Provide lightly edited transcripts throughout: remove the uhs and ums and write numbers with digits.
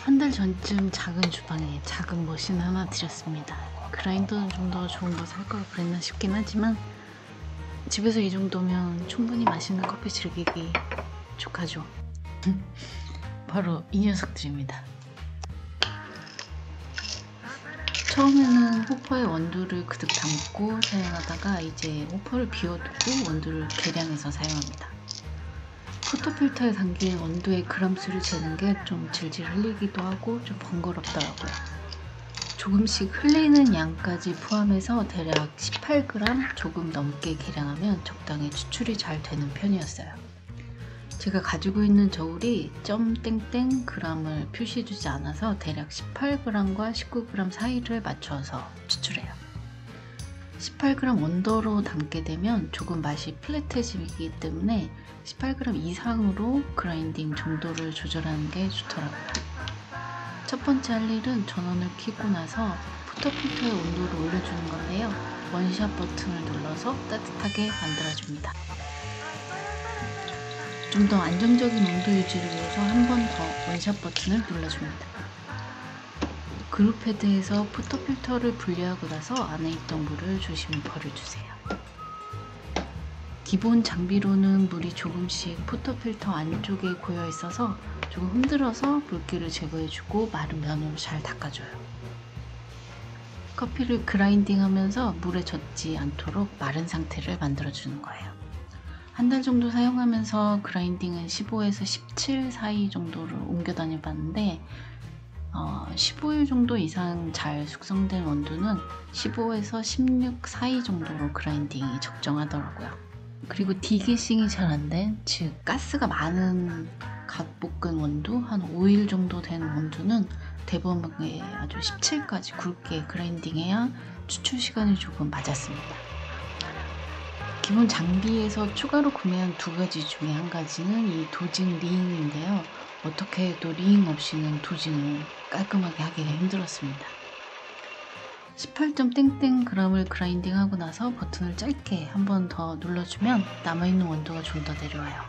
한 달 전쯤 작은 주방에 작은 머신 하나 들였습니다. 그라인더는 좀 더 좋은 거 살 걸 그랬나 싶긴 하지만 집에서 이 정도면 충분히 맛있는 커피 즐기기 족하죠. 바로 이 녀석들입니다. 처음에는 호퍼에 원두를 그득 담고 사용하다가 이제 호퍼를 비워두고 원두를 계량해서 사용합니다. 포터필터에 담긴 원두의 그람수를 재는 게 좀 질질 흘리기도 하고 좀 번거롭더라고요. 조금씩 흘리는 양까지 포함해서 대략 18g 조금 넘게 계량하면 적당히 추출이 잘 되는 편이었어요. 제가 가지고 있는 저울이 점 땡땡 g을 표시해주지 않아서 대략 18g과 19g 사이를 맞춰서 추출해요. 18g 원더로 담게 되면 조금 맛이 플랫해지기 때문에 18g 이상으로 그라인딩 정도를 조절하는 게 좋더라고요. 첫 번째 할 일은 전원을 켜고 나서 포터필터의 온도를 올려주는 건데요. 원샷 버튼을 눌러서 따뜻하게 만들어줍니다. 좀 더 안정적인 온도 유지를 위해서 한 번 더 원샷 버튼을 눌러줍니다. 그룹 패드에서 포터필터를 분리하고 나서 안에 있던 물을 조심히 버려주세요. 기본 장비로는 물이 조금씩 포터필터 안쪽에 고여 있어서 조금 흔들어서 물기를 제거해주고 마른 면으로 잘 닦아줘요. 커피를 그라인딩 하면서 물에 젖지 않도록 마른 상태를 만들어주는 거예요. 한 달 정도 사용하면서 그라인딩은 15에서 17 사이 정도를 옮겨 다녀봤는데 15일 정도 이상 잘 숙성된 원두는 15에서 16 사이 정도로 그라인딩이 적정하더라고요. 그리고 디게싱이 잘 안 된, 즉 가스가 많은 갓 볶은 원두, 한 5일 정도 된 원두는 대범하게 아주 17까지 굵게 그라인딩해야 추출 시간이 조금 맞았습니다. 기본 장비에서 추가로 구매한 두 가지 중에 한 가지는 이 도징 리잉인데요. 어떻게 해도 리잉 없이는 도징을 깔끔하게 하기가 힘들었습니다. 18점 땡땡 g을 그라인딩하고 나서 버튼을 짧게 한 번 더 눌러주면 남아있는 원두가 좀 더 내려와요.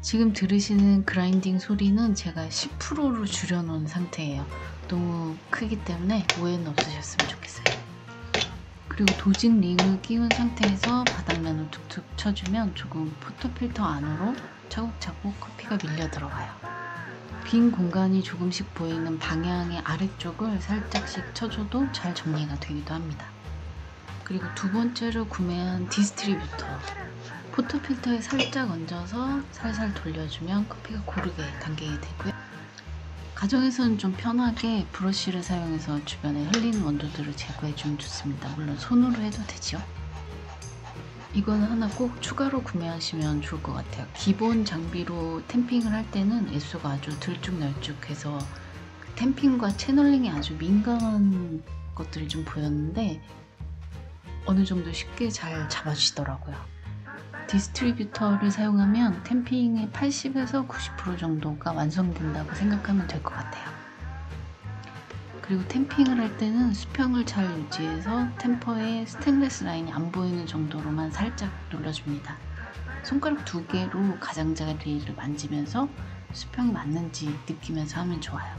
지금 들으시는 그라인딩 소리는 제가 10%로 줄여놓은 상태예요. 너무 크기 때문에 오해는 없으셨으면 좋겠어요. 그리고 도징 링을 끼운 상태에서 바닥면을 툭툭 쳐주면 조금 포터필터 안으로 차곡차곡 커피가 밀려 들어가요. 빈 공간이 조금씩 보이는 방향의 아래쪽을 살짝씩 쳐줘도 잘 정리가 되기도 합니다. 그리고 두 번째로 구매한 디스트리뷰터. 포터필터에 살짝 얹어서 살살 돌려주면 커피가 고르게 당기게 되고요. 가정에서는 좀 편하게 브러쉬를 사용해서 주변에 흘리는 원두들을 제거해주면 좋습니다. 물론 손으로 해도 되죠. 이거는 하나 꼭 추가로 구매하시면 좋을 것 같아요. 기본 장비로 탬핑을 할 때는 애수가 아주 들쭉날쭉해서 탬핑과 채널링에 아주 민감한 것들이 좀 보였는데 어느 정도 쉽게 잘 잡아주시더라고요. 디스트리뷰터를 사용하면 탬핑의 80에서 90% 정도가 완성된다고 생각하면 될 것 같아요. 그리고 탬핑을 할 때는 수평을 잘 유지해서 템퍼에 스테인리스 라인이 안 보이는 정도로만 살짝 눌러줍니다. 손가락 두 개로 가장자리를 만지면서 수평이 맞는지 느끼면서 하면 좋아요.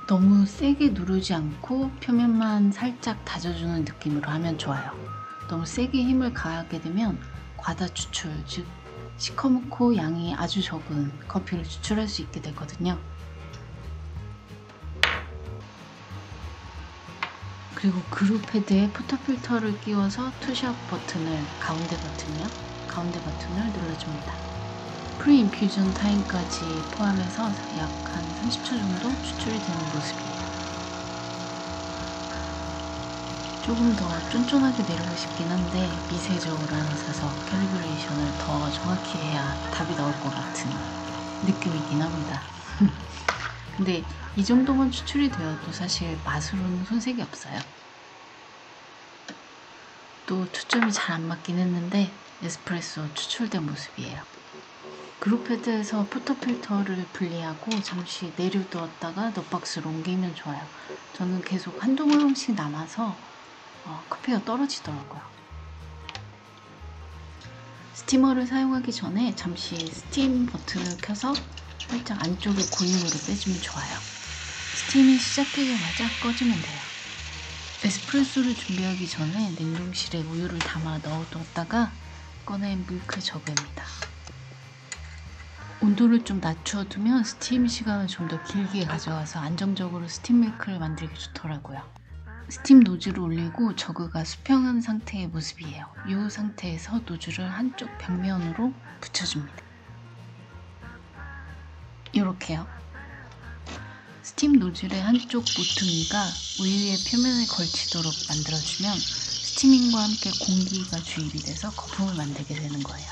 너무 세게 누르지 않고 표면만 살짝 다져주는 느낌으로 하면 좋아요. 너무 세게 힘을 가하게 되면 과다 추출, 즉 시커멓고 양이 아주 적은 커피를 추출할 수 있게 되거든요. 그리고 그룹 패드에 포터필터를 끼워서 투샷 버튼을 가운데 버튼을 눌러줍니다. 프리인퓨전 타임까지 포함해서 약 한 30초 정도 추출이 되는 모습이에요. 조금 더 쫀쫀하게 내리고 싶긴 한데 미세저울을 하나 사서 캘리브레이션을 더 정확히 해야 답이 나올 것 같은 느낌이긴 합니다. 근데 이 정도만 추출이 되어도 사실 맛으로는 손색이 없어요. 또 초점이 잘 안 맞긴 했는데 에스프레소 추출된 모습이에요. 그룹 패드에서 포터필터를 분리하고 잠시 내려두었다가 넛박스로 옮기면 좋아요. 저는 계속 한두 모금씩 남아서 커피가 떨어지더라고요. 스티머를 사용하기 전에 잠시 스팀 버튼을 켜서 살짝 안쪽에 고유물을 빼주면 좋아요. 스팀이 시작되자마자 꺼주면 돼요. 에스프레소를 준비하기 전에 냉동실에 우유를 담아 넣어뒀다가 꺼낸 밀크 저그입니다. 온도를 좀 낮춰두면 스팀 시간을 좀 더 길게 가져가서 안정적으로 스팀 밀크를 만들기 좋더라고요. 스팀 노즐을 올리고 저그가 수평한 상태의 모습이에요. 이 상태에서 노즐을 한쪽 벽면으로 붙여줍니다. 이렇게요. 스팀 노즐의 한쪽 모퉁이가 우유의 표면에 걸치도록 만들어주면 스티밍과 함께 공기가 주입이 돼서 거품을 만들게 되는 거예요.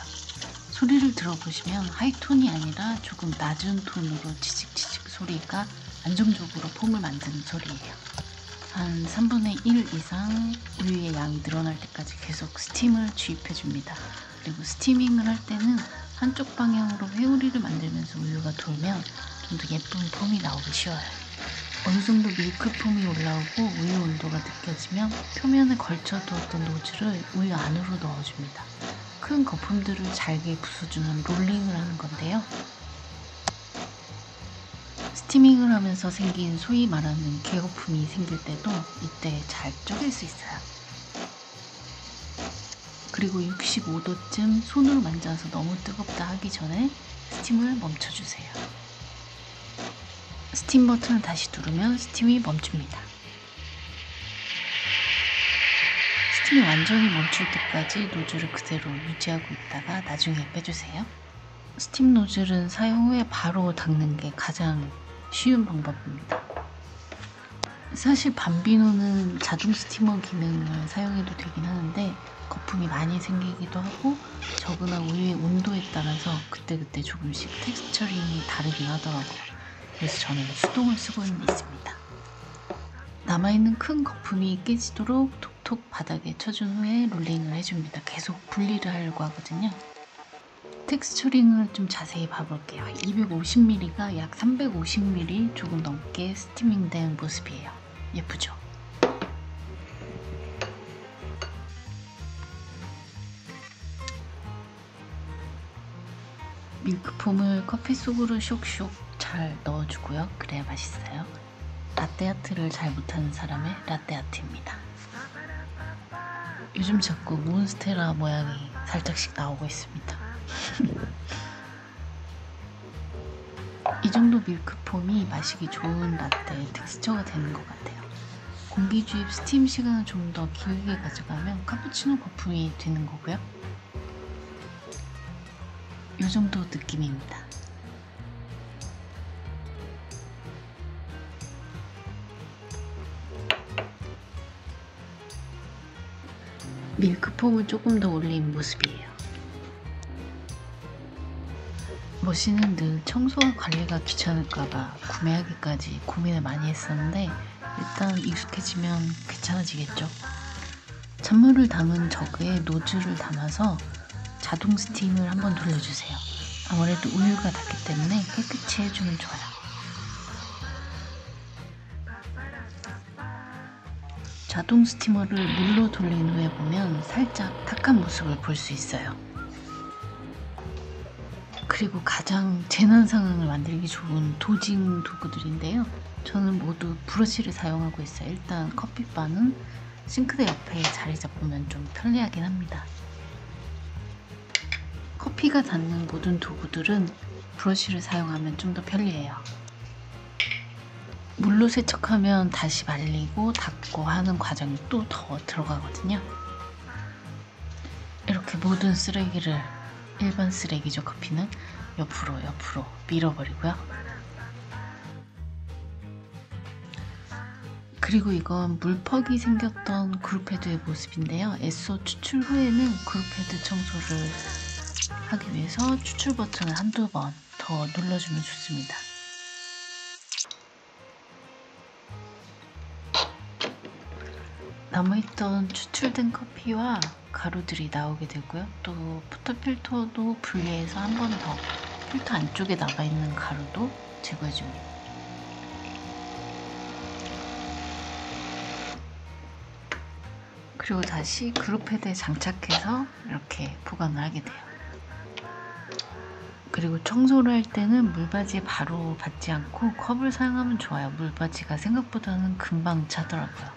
소리를 들어보시면 하이톤이 아니라 조금 낮은 톤으로 치직치직 소리가 안정적으로 폼을 만드는 소리예요. 한 3분의 1 이상 우유의 양이 늘어날 때까지 계속 스팀을 주입해줍니다. 그리고 스티밍을 할 때는 한쪽 방향으로 회오리를 만들면서 우유가 돌면 좀 더 예쁜 폼이 나오기 쉬워요. 어느 정도 밀크 폼이 올라오고 우유 온도가 느껴지면 표면에 걸쳐두었던 노즐을 우유 안으로 넣어줍니다. 큰 거품들을 잘게 부숴주는 롤링을 하는 건데요. 스티밍을 하면서 생긴 소위 말하는 개거품이 생길 때도 이때 잘 쪼갤 수 있어요. 그리고 65도쯤 손으로 만져서 너무 뜨겁다 하기 전에 스팀을 멈춰주세요. 스팀 버튼을 다시 누르면 스팀이 멈춥니다. 스팀이 완전히 멈출 때까지 노즐을 그대로 유지하고 있다가 나중에 빼주세요. 스팀 노즐은 사용 후에 바로 닦는 게 가장 쉬운 방법입니다. 사실 밤비노는 자동 스티머 기능을 사용해도 되긴 하는데 거품이 많이 생기기도 하고 저그나 우유의 온도에 따라서 그때그때 조금씩 텍스처링이 다르긴 하더라고요. 그래서 저는 수동을 쓰고는 있습니다. 남아있는 큰 거품이 깨지도록 톡톡 바닥에 쳐준 후에 롤링을 해줍니다. 계속 분리를 하려고 하거든요. 텍스처링을 좀 자세히 봐볼게요. 250ml가 약 350ml 조금 넘게 스티밍된 모습이에요. 예쁘죠? 밀크폼을 커피 속으로 쇽쇽 잘 넣어주고요. 그래야 맛있어요. 라떼아트를 잘 못하는 사람의 라떼아트입니다. 요즘 자꾸 몬스테라 모양이 살짝씩 나오고 있습니다. 이 정도 밀크폼이 마시기 좋은 라떼의 텍스처가 되는 것 같아요. 공기 주입 스팀 시간을 좀 더 길게 가져가면 카푸치노 거품이 되는 거고요. 이 정도 느낌입니다. 밀크폼을 조금 더 올린 모습이에요. 머신은 늘 청소와 관리가 귀찮을까봐 구매하기까지 고민을 많이 했었는데 일단 익숙해지면 괜찮아지겠죠. 찬물을 담은 저그에 노즐을 담아서 자동 스팀을 한번 돌려주세요. 아무래도 우유가 닿기 때문에 깨끗이 해주면 좋아요. 자동 스티머를 물로 돌린 후에 보면 살짝 탁한 모습을 볼 수 있어요. 그리고 가장 재난 상황을 만들기 좋은 도징 도구들인데요. 저는 모두 브러쉬를 사용하고 있어요. 일단 커피바는 싱크대 옆에 자리 잡으면 좀 편리하긴 합니다. 커피가 닿는 모든 도구들은 브러쉬를 사용하면 좀 더 편리해요. 물로 세척하면 다시 말리고 닦고 하는 과정이 또 더 들어가거든요. 이렇게 모든 쓰레기를, 일반 쓰레기죠, 커피는 옆으로 밀어버리고요. 그리고 이건 물퍽이 생겼던 그룹헤드의 모습인데요. 에소 추출 후에는 그룹헤드 청소를 하기 위해서 추출 버튼을 한두 번 더 눌러주면 좋습니다. 남아있던 추출된 커피와 가루들이 나오게 되고요. 또 포터필터도 분리해서 한 번 더 필터 안쪽에 남아있는 가루도 제거해줍니다. 그리고 다시 그룹헤드에 장착해서 이렇게 보관을 하게 돼요. 그리고 청소를 할 때는 물바지에 바로 받지 않고 컵을 사용하면 좋아요. 물바지가 생각보다는 금방 차더라고요.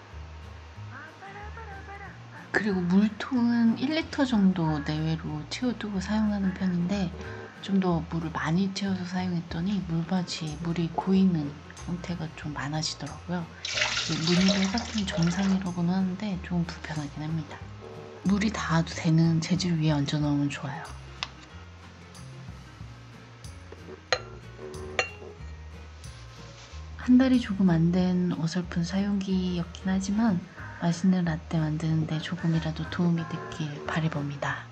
그리고 물통은 1리터 정도 내외로 채워두고 사용하는 편인데 좀 더 물을 많이 채워서 사용했더니 물바지에 물이 고이는 형태가 좀 많아지더라고요. 문의를 해봤더니 정상이라고는 하는데 좀 불편하긴 합니다. 물이 닿아도 되는 재질 위에 얹어 놓으면 좋아요. 한 달이 조금 안 된 어설픈 사용기였긴 하지만 맛있는 라떼 만드는데 조금이라도 도움이 됐길 바라봅니다.